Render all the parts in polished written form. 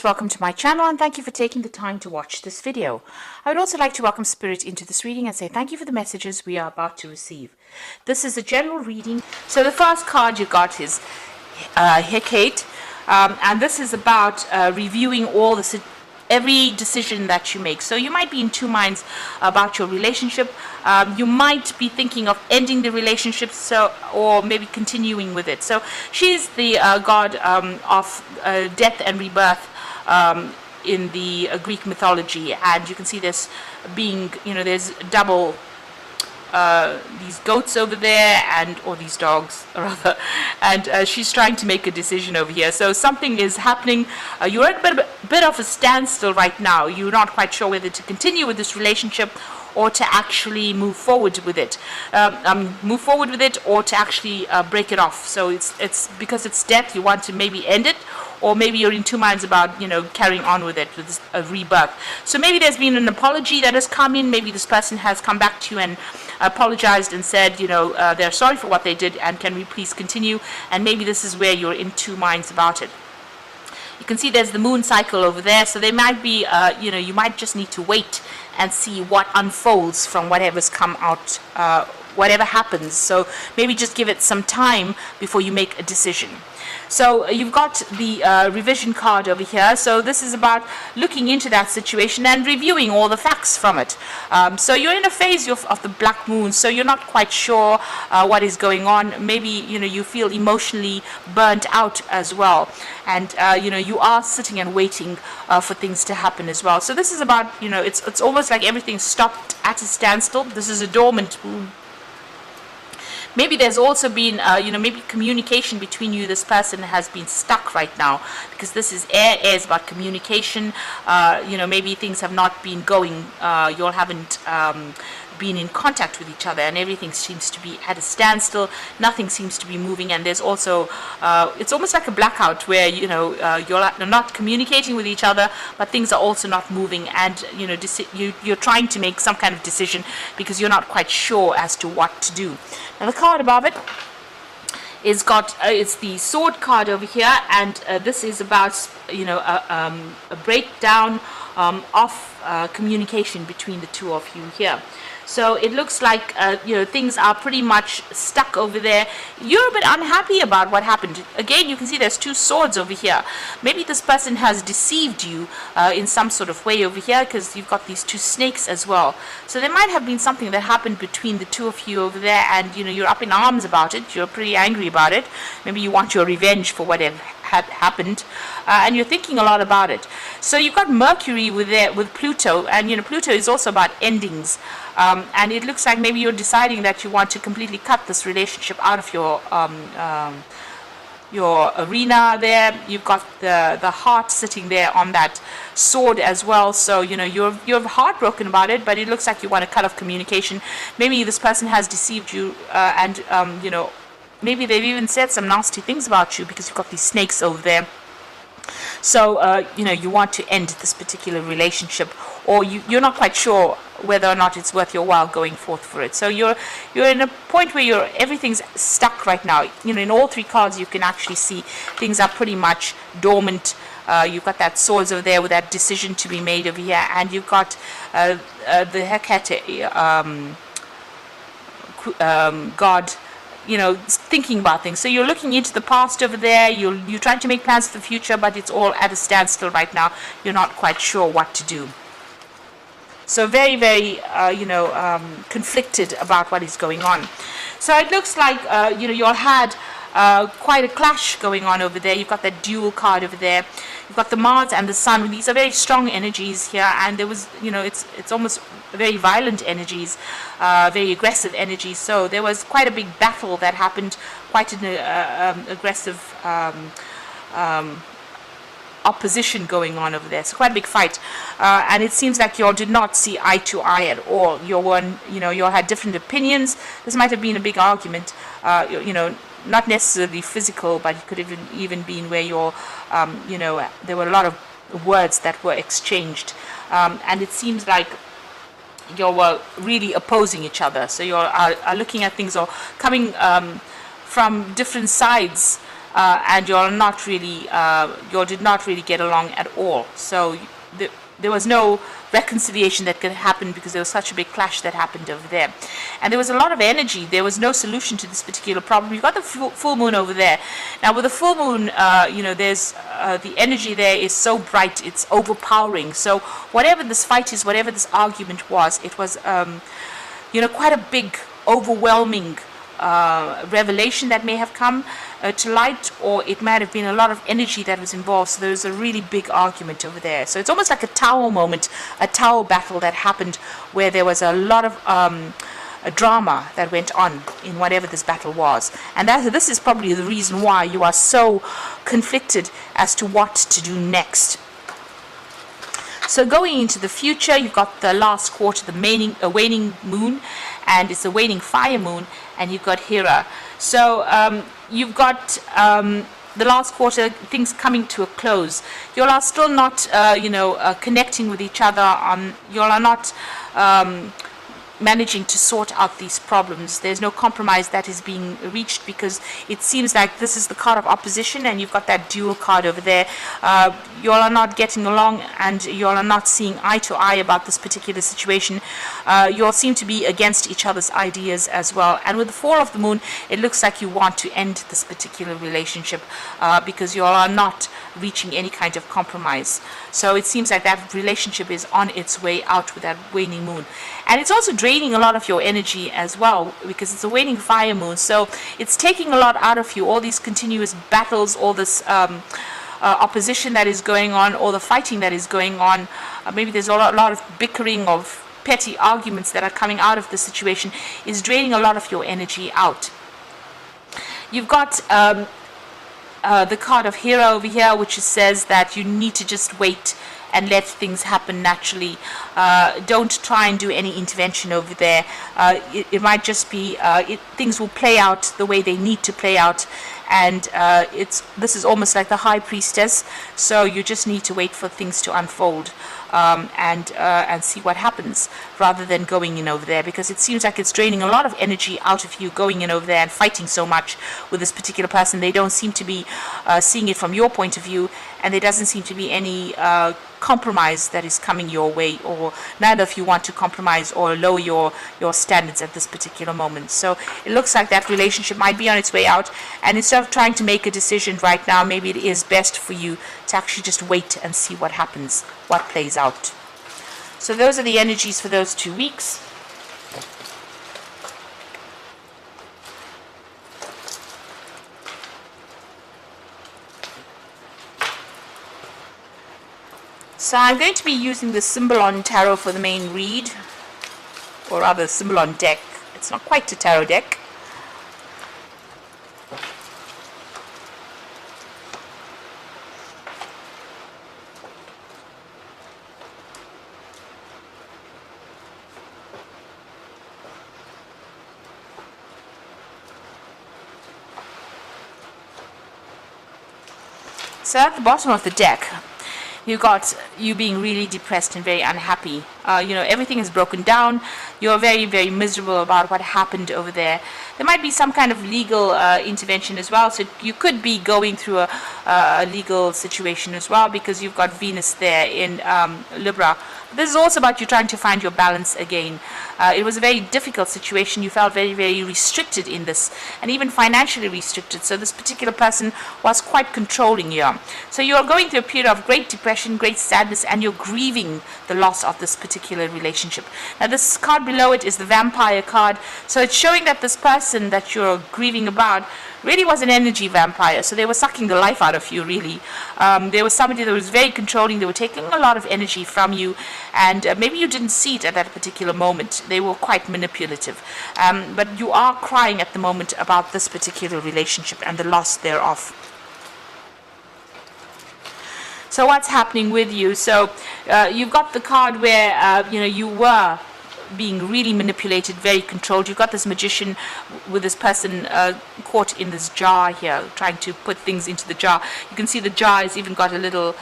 Welcome to my channel and thank you for taking the time to watch this video. I would also like to welcome Spirit into this reading and say thank you for the messages we are about to receive. This is a general reading. So the first card you got is Hecate, and this is about reviewing every decision that you make. So you might be in two minds about your relationship. You might be thinking of ending the relationship, or maybe continuing with it. So she's the god of death and rebirth in the Greek mythology, and you can see this being, there's double these goats over there, or these dogs rather, and she's trying to make a decision over here. So something is happening. You're at a bit of a standstill right now. You're not quite sure whether to continue with this relationship or to actually move forward with it, or to actually break it off. So it's because it's death, you want to maybe end it, or maybe you're in two minds about carrying on with it, with this, rebirth. So maybe there's been an apology that has come in. Maybe this person has come back to you and apologized and said they're sorry for what they did and can we please continue. And maybe this is where you're in two minds about it. You can see there's the moon cycle over there, so there might be you might just need to wait and see what unfolds from whatever's come out, whatever happens. So maybe just give it some time before you make a decision. So you've got the revision card over here. So this is about looking into that situation and reviewing all the facts from it. So you're in a phase of the black moon, so you're not quite sure what is going on. Maybe you feel emotionally burnt out as well, and you are sitting and waiting for things to happen as well. So this is about it's almost like everything stopped at a standstill. This is a dormant moon. Maybe there's also been, maybe communication between you. This person has been stuck right now because this is air. Air is about communication. Maybe things have not been going. You all haven't been in contact with each other, and everything seems to be at a standstill. Nothing seems to be moving, and there's also, it's almost like a blackout where you're not communicating with each other, but things are also not moving, and you're trying to make some kind of decision because you're not quite sure as to what to do. Now the card above it is it's the sword card over here, and this is about a breakdown of communication between the two of you here. So it looks like things are pretty much stuck over there. You're a bit unhappy about what happened. Again, you can see there's two swords over here. Maybe this person has deceived you in some sort of way over here, because you've got these two snakes as well. So there might have been something that happened between the two of you over there, and you're up in arms about it. You're pretty angry about it. Maybe you want your revenge for whatever had happened, and you're thinking a lot about it. So you've got Mercury with Pluto, and Pluto is also about endings, and it looks like maybe you're deciding that you want to completely cut this relationship out of your arena there. You've got the heart sitting there on that sword as well. So you're heartbroken about it, but it looks like you want to cut off communication. Maybe this person has deceived you, and maybe they've even said some nasty things about you because you've got these snakes over there. So you want to end this particular relationship, or you're not quite sure whether or not it's worth your while going forth for it. So you're in a point where everything's stuck right now. In all three cards you can actually see things are pretty much dormant. You've got that swords over there with that decision to be made over here, and you've got the Hecate god, thinking about things. So you're looking into the past over there. You're trying to make plans for the future, but it's all at a standstill right now. You're not quite sure what to do. So very, very, conflicted about what is going on. So it looks like, you all had quite a clash going on over there. You've got that dual card over there. You've got the Mars and the Sun. These are very strong energies here, and there was, it's almost very violent energies, very aggressive energies. So there was quite a big battle that happened, quite an aggressive opposition going on over there. So quite a big fight, and it seems like you all did not see eye to eye at all. You all had different opinions. This might have been a big argument, not necessarily physical, but it could have even been where there were a lot of words that were exchanged, and it seems like you were really opposing each other. So you are looking at things or coming from different sides and you did not really get along at all. So there was no reconciliation that could happen because there was such a big clash that happened over there. And there was a lot of energy. There was no solution to this particular problem. You've got the full moon over there. Now with the full moon, there's the energy there is so bright, it's overpowering. So whatever this fight is, whatever this argument was, it was, quite a big, overwhelming revelation that may have come to light, or it might have been a lot of energy that was involved. So there was a really big argument over there. So it's almost like a tower moment, a tower battle that happened where there was a lot of a drama that went on in whatever this battle was. And this is probably the reason why you are so conflicted as to what to do next. So going into the future, you've got the last quarter, the waning moon, and it's a waning fire moon, and you've got Hera. So you've got the last quarter, things coming to a close. You all are still not, connecting with each other. You all are not managing to sort out these problems. There's no compromise that is being reached because it seems like this is the card of opposition, and you've got that dual card over there. You all are not getting along, and you all are not seeing eye to eye about this particular situation. You all seem to be against each other's ideas as well. And with the fall of the moon, it looks like you want to end this particular relationship because you all are not reaching any kind of compromise. So it seems like that relationship is on its way out with that waning moon. And it's also draining a lot of your energy as well because it's a waning fire moon. So it's taking a lot out of you, all these continuous battles, all this opposition that is going on, all the fighting that is going on. Maybe there's a lot of bickering, of petty arguments that are coming out of the situation, is draining a lot of your energy out. You've got the card of Hera over here, which says that you need to just wait and let things happen naturally. Don't try and do any intervention over there. It might just be things will play out the way they need to play out, and this is almost like the high priestess. So you just need to wait for things to unfold and see what happens, rather than going in over there, because it seems like it's draining a lot of energy out of you going in over there and fighting so much with this particular person. They don't seem to be seeing it from your point of view, and there doesn't seem to be any compromise that is coming your way, or neither of you want to compromise or lower your standards at this particular moment. So it looks like that relationship might be on its way out, and instead of trying to make a decision right now, maybe it is best for you to actually just wait and see what happens, what plays out. So those are the energies for those 2 weeks. So I'm going to be using the Symbolon Tarot for the main read, or rather Symbolon deck. It's not quite a tarot deck. So at the bottom of the deck, you got you being really depressed and very unhappy. Everything is broken down. You're very, very miserable about what happened over there. There might be some kind of legal intervention as well. So you could be going through a legal situation as well, because you've got Venus there in Libra. This is also about you trying to find your balance again. It was a very difficult situation. You felt very, very restricted in this, and even financially restricted. So this particular person was quite controlling you. So you're going through a period of great depression, great sadness, and you're grieving the loss of this particular relationship. Now this card below it is the Vampire card. So it's showing that this person that you're grieving about really was an energy vampire. So they were sucking the life out of you, really. There was somebody that was very controlling. They were taking a lot of energy from you, and maybe you didn't see it at that particular moment. They were quite manipulative. But you are crying at the moment about this particular relationship and the loss thereof. So what's happening with you? So you've got the card where you were being really manipulated, very controlled. You've got this magician with this person caught in this jar here, trying to put things into the jar. You can see the jar has even got a little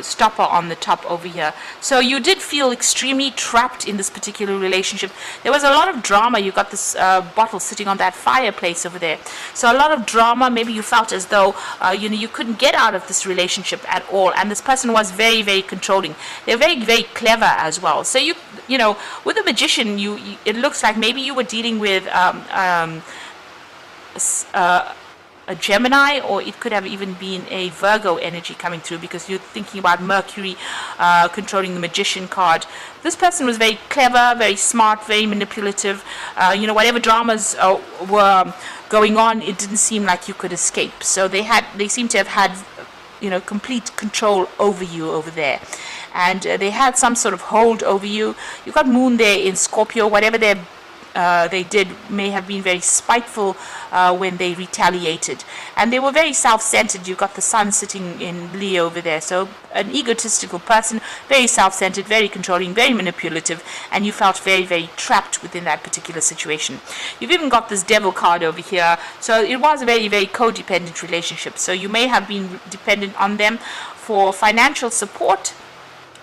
stopper on the top over here. So you did feel extremely trapped in this particular relationship. There was a lot of drama. You got this bottle sitting on that fireplace over there. So a lot of drama. Maybe you felt as though you couldn't get out of this relationship at all. And this person was very, very controlling. They're very, very clever as well. So with a magician, it looks like maybe you were dealing with a Gemini, or it could have even been a Virgo energy coming through, because you're thinking about Mercury controlling the Magician card. This person was very clever, very smart, very manipulative. Whatever dramas were going on, it didn't seem like you could escape. So they seem to have had complete control over you over there. And they had some sort of hold over you. You got Moon there in Scorpio. Whatever they did may have been very spiteful when they retaliated, and they were very self-centered. You got the Sun sitting in Leo over there, so an egotistical person, very self-centered, very controlling, very manipulative, and you felt very, very trapped within that particular situation. You've even got this Devil card over here, so it was a very, very codependent relationship. So you may have been dependent on them for financial support,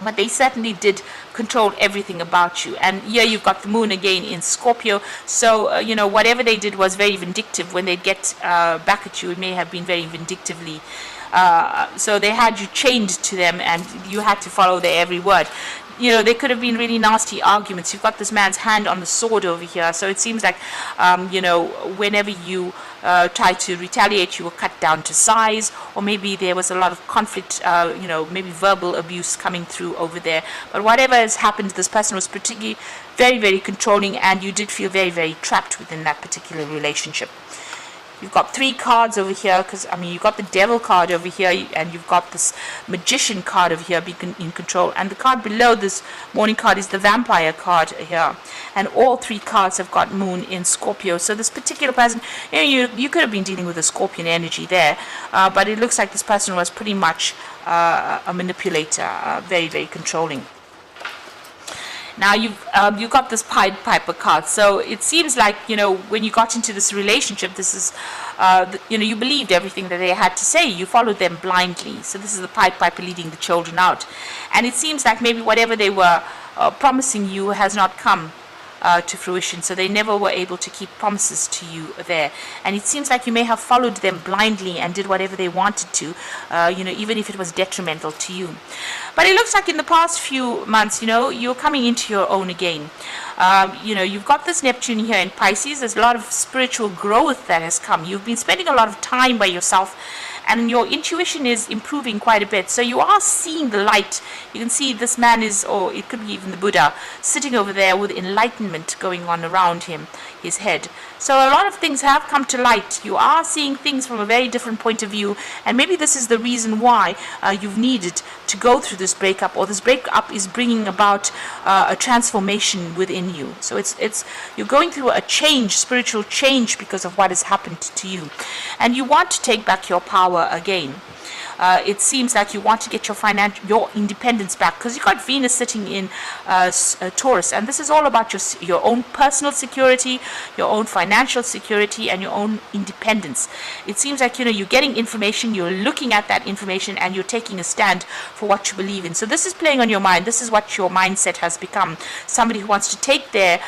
but they certainly did control everything about you. And here you've got the Moon again in Scorpio. So, whatever they did was very vindictive. When they'd get back at you, it may have been very vindictively. So they had you chained to them, and you had to follow their every word. There could have been really nasty arguments. You've got this man's hand on the sword over here. So it seems like, whenever you try to retaliate, you were cut down to size, or maybe there was a lot of conflict, maybe verbal abuse coming through over there. But whatever has happened, this person was particularly very, very controlling, and you did feel very, very trapped within that particular relationship. You've got 3 cards over here, because you've got the Devil card over here, and you've got this Magician card over here being in control, and the card below this Morning card is the Vampire card here, and all 3 cards have got Moon in Scorpio. So this particular person, you could have been dealing with a Scorpion energy there, but it looks like this person was pretty much a manipulator, very, very controlling. Now you've got this Pied Piper card, so it seems like when you got into this relationship, this is you believed everything that they had to say. You followed them blindly. So this is the Pied Piper leading the children out, and it seems like maybe whatever they were promising you has not come to fruition. So they never were able to keep promises to you there, and it seems like you may have followed them blindly and did whatever they wanted to, even if it was detrimental to you. But it looks like in the past few months, you're coming into your own again. You've got this Neptune here in Pisces. There's a lot of spiritual growth that has come. You've been spending a lot of time by yourself, and your intuition is improving quite a bit. So you are seeing the light. You can see this man is, or it could be even the Buddha, sitting over there with enlightenment going on around him, his head. So a lot of things have come to light. You are seeing things from a very different point of view, and maybe this is the reason why you've needed to go through this breakup, or this breakup is bringing about a transformation within you. So it's you're going through a change, spiritual change, because of what has happened to you, and you want to take back your power again. It seems like you want to get your independence back, because you got Venus sitting in Taurus, and this is all about your own personal security, your own financial security, and your own independence. It seems like you're getting information, you're looking at that information, and you're taking a stand for what you believe in. So this is playing on your mind. This is what your mindset has become. Somebody who wants to take their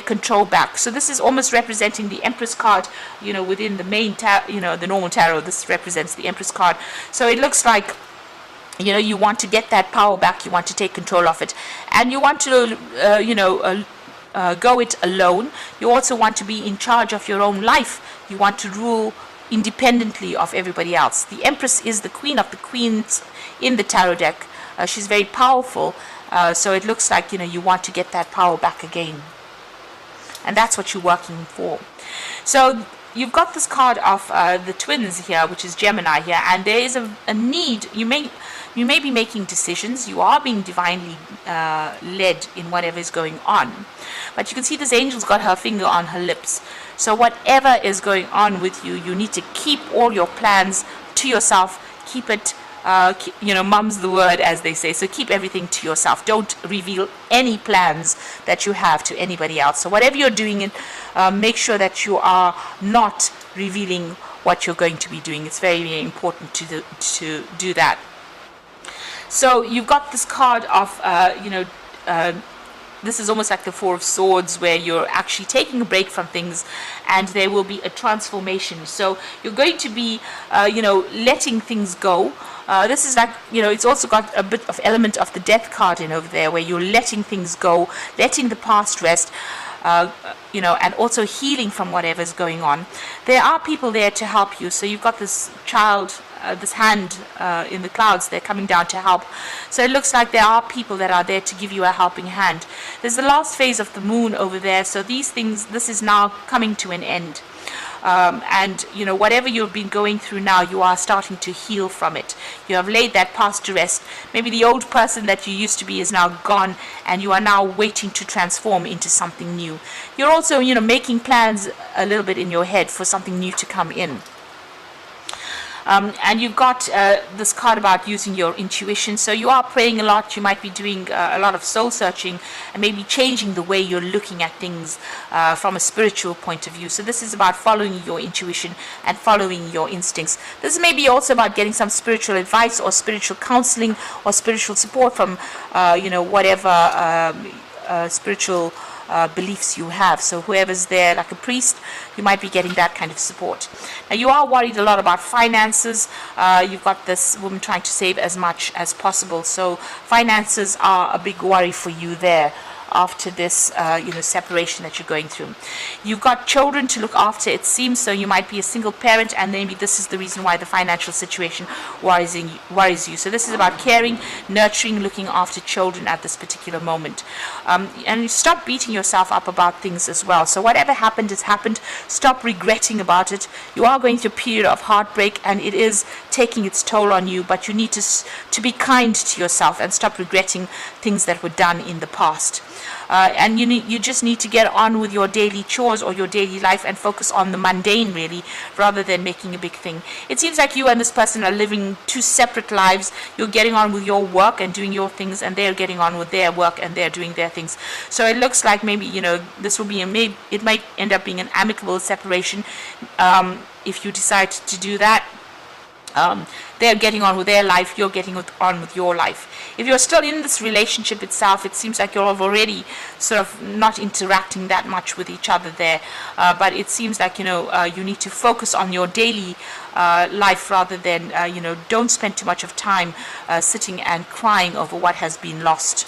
control back. So this is almost representing the Empress card, within the main the normal tarot. This represents the Empress card. So it looks like you want to get that power back, you want to take control of it, and you want to go it alone. You also want to be in charge of your own life. You want to rule independently of everybody else. The Empress is the queen of the queens in the tarot deck. She's very powerful, so it looks like you want to get that power back again, and that's what you're working for. So you've got this card of the twins here, which is Gemini here, and there is a need. You may be making decisions. You are being divinely led in whatever is going on, but you can see this angel's got her finger on her lips. So whatever is going on with you, you need to keep all your plans to yourself. Keep it mum's the word, as they say. So keep everything to yourself. Don't reveal any plans that you have to anybody else. So whatever you're doing, make sure that you are not revealing what you're going to be doing. It's very, very important to do that. So you've got this card of, this is almost like the Four of Swords, where you're actually taking a break from things and there will be a transformation. So you're going to be, letting things go. This is like, it's also got a bit of element of the Death card in over there, where you're letting things go, letting the past rest, and also healing from whatever's going on. There are people there to help you. So you've got this child, this hand in the clouds, they're coming down to help. So it looks like there are people that are there to give you a helping hand. There's the last phase of the moon over there. So these things, this is now coming to an end. And whatever you've been going through now, you are starting to heal from it. You have laid that past to rest. Maybe the old person that you used to be is now gone, and you are now waiting to transform into something new. You're also making plans a little bit in your head for something new to come in. And you've got this card about using your intuition. So you are praying a lot. You might be doing a lot of soul searching and maybe changing the way you're looking at things from a spiritual point of view. So this is about following your intuition and following your instincts. This is maybe also about getting some spiritual advice or spiritual counseling or spiritual support from, whatever spiritual beliefs you have. So whoever's there, like a priest, you might be getting that kind of support. Now you are worried a lot about finances. You've got this woman trying to save as much as possible. So finances are a big worry for you there after this separation that you're going through. You've got children to look after, it seems. So you might be a single parent, and maybe this is the reason why the financial situation worries you. So this is about caring, nurturing, looking after children at this particular moment. And you stop beating yourself up about things as well. So whatever happened has happened. Stop regretting about it. You are going through a period of heartbreak, and it is taking its toll on you, but you need to be kind to yourself and stop regretting things that were done in the past. And you just need to get on with your daily chores or your daily life and focus on the mundane, really, rather than making a big thing. It seems like you and this person are living two separate lives. You're getting on with your work and doing your things, and they're getting on with their work and they're doing their things. So it looks like maybe this will be it might end up being an amicable separation if you decide to do that. They're getting on with their life, you're getting on with your life. If you're still in this relationship itself, it seems like you're already sort of not interacting that much with each other there. But it seems like, you need to focus on your daily life rather than, don't spend too much of time sitting and crying over what has been lost.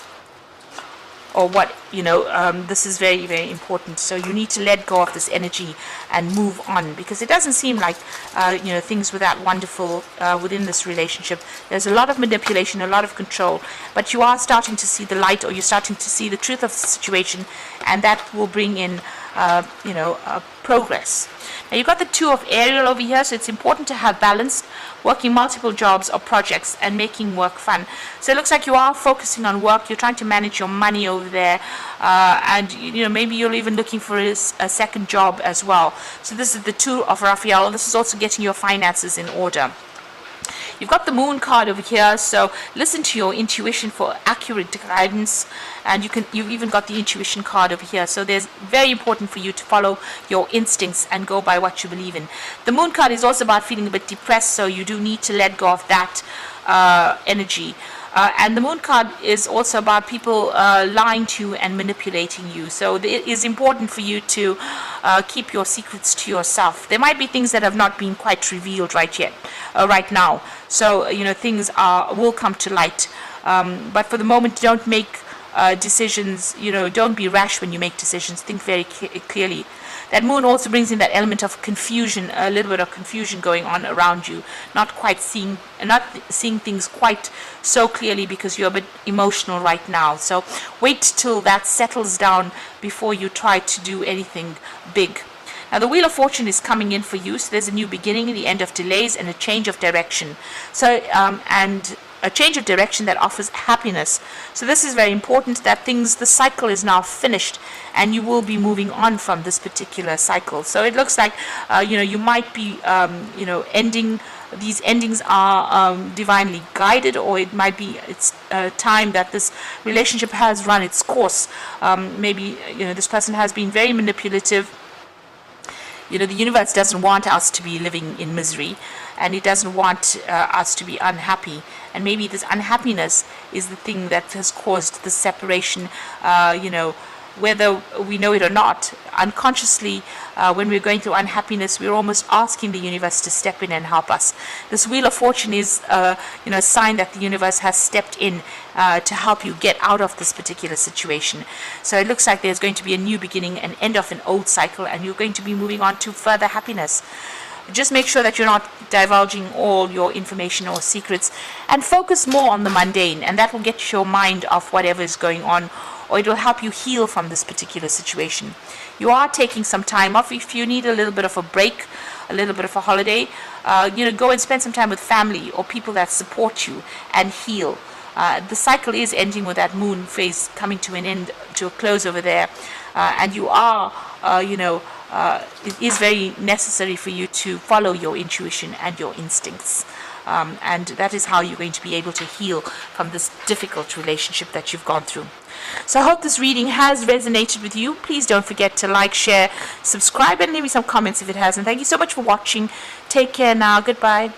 Or what, this is very, very important. So you need to let go of this energy and move on, because it doesn't seem like, things were that wonderful within this relationship. There's a lot of manipulation, a lot of control, but you are starting to see the light, or you're starting to see the truth of the situation, and that will bring in, progress. Now you've got the Two of Ariel over here, so it's important to have balance, working multiple jobs or projects and making work fun. So it looks like you are focusing on work, you're trying to manage your money over there, and maybe you're even looking for a second job as well. So this is the Two of Raphael. This is also getting your finances in order. You've got the Moon card over here, so listen to your intuition for accurate guidance, and you've even got the Intuition card over here. So there's very important for you to follow your instincts and go by what you believe in. The Moon card is also about feeling a bit depressed, so you do need to let go of that energy. And the Moon card is also about people lying to you and manipulating you. So it is important for you to keep your secrets to yourself. There might be things that have not been quite revealed right now. So, things will come to light. But for the moment, don't make decisions, don't be rash when you make decisions. Think very clearly. That moon also brings in that element of confusion, a little bit of confusion going on around you, not seeing things quite so clearly because you're a bit emotional right now. So wait till that settles down before you try to do anything big. Now the Wheel of Fortune is coming in for you, so there's a new beginning, the end of delays, and a change of direction. So and a change of direction that offers happiness. So this is very important, that the cycle is now finished and you will be moving on from this particular cycle. So it looks like, you might be, these endings are divinely guided, or it might be it's time that this relationship has run its course. Maybe, this person has been very manipulative. The universe doesn't want us to be living in misery, and it doesn't want us to be unhappy. and maybe this unhappiness is the thing that has caused the separation, whether we know it or not. Unconsciously, when we're going through unhappiness, we're almost asking the universe to step in and help us. This Wheel of Fortune is a sign that the universe has stepped in to help you get out of this particular situation. So it looks like there's going to be a new beginning, an end of an old cycle, and you're going to be moving on to further happiness. Just make sure that you're not divulging all your information or secrets, and focus more on the mundane, and that will get your mind off whatever is going on, or it will help you heal from this particular situation. You are taking some time off. If you need a little bit of a break, a little bit of a holiday, go and spend some time with family or people that support you and heal. The cycle is ending with that moon phase coming to an end, to a close over there, and you are, it is very necessary for you to follow your intuition and your instincts. And that is how you're going to be able to heal from this difficult relationship that you've gone through. So I hope this reading has resonated with you. Please don't forget to like, share, subscribe, and leave me some comments if it has. And thank you so much for watching. Take care now. Goodbye.